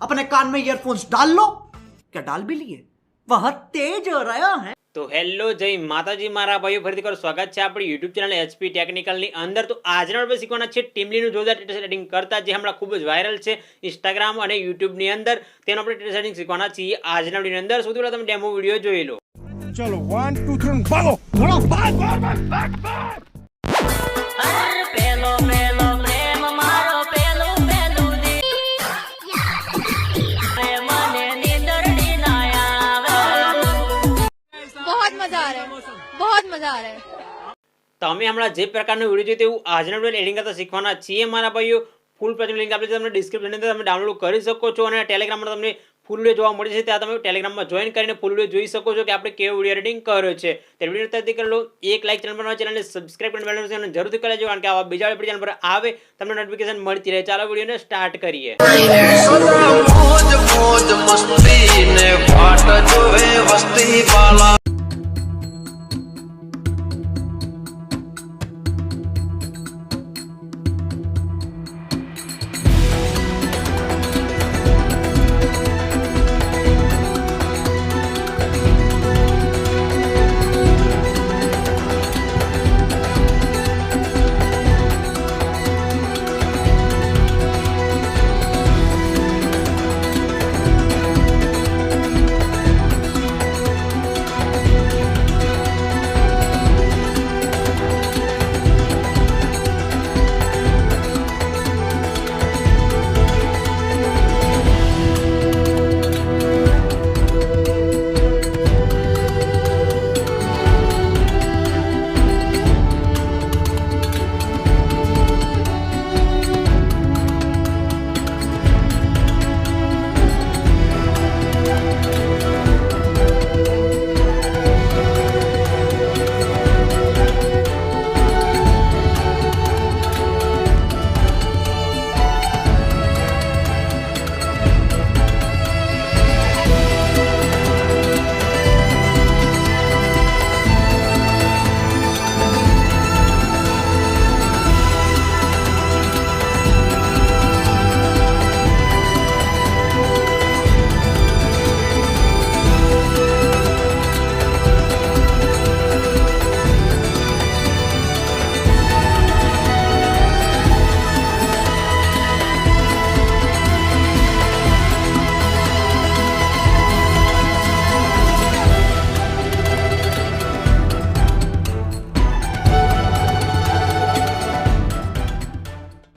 अपने कान में ईयरफोन्स डाल लो। क्या डाल भी लिए? वह तेज हो रहा है। તો હેલો જય માતાજી મારા ભાઈઓ, ફરીથી કરો સ્વાગત છે આપણી યુટ્યુબ ચેનલ એચપી ટેકનિકલની અંદર। તો આજના આપણે શીખવાના છે ટીમલીનું જોરદાર ટેટસ સેટિંગ કરતા, જે હમણાં ખૂબ જ વાયરલ છે ઇન્સ્ટાગ્રામ અને યુટ્યુબની અંદર। તેનો આપણે ટેટસ સેટિંગ શીખવાના છીએ આજના વિડીયોની અંદર। સૌથી પહેલા તમે ડેમો વિડીયો જોઈ લો। चलो 1 2 3 भागो बोलो भाग भाग भाग भाग पेलो पेलो प्रेम मारो पेलो पेलो दी मने नींदर नी ना आवे। बहुत मजा आ रहा है, बहुत मजा आ रहा है। તમે હમણાં જે પ્રકારનો વિડીયો જોયો તેવું આજના વિડીયો એડિટિંગ કરતા શીખવાના છીએ મારા ભાઈઓ। ફૂલ પ્રોજેક્ટ લિંક આપેલી છે, તમને ડિસ્ક્રિપ્શનની અંદર તમે ડાઉનલોડ કરી શકો છો, અને ટેલિગ્રામમાં તમને ફૂલ વિડીયો જોવા મળે છે। ત્યાં તમે ટેલિગ્રામમાં જોઈન કરીને ફૂલ વિડીયો જોઈ શકો છો કે આપણે કેવો વિડીયો એડિટિંગ કર્યો છે। તે વિડીયો અત્યારથી કરી લો, એક લાઈક ચેનલ પર, ચેનલને સબસ્ક્રાઇબ કરીને બેલ નોટિફિકેશન જરૂરથી કરી લેજો, કારણ કે આવા બીજા આપણી ચેનલ પર આવે તમને નોટિફિકેશન મળતી રહે। ચાલો વિડીયોને સ્ટાર્ટ કરીએ।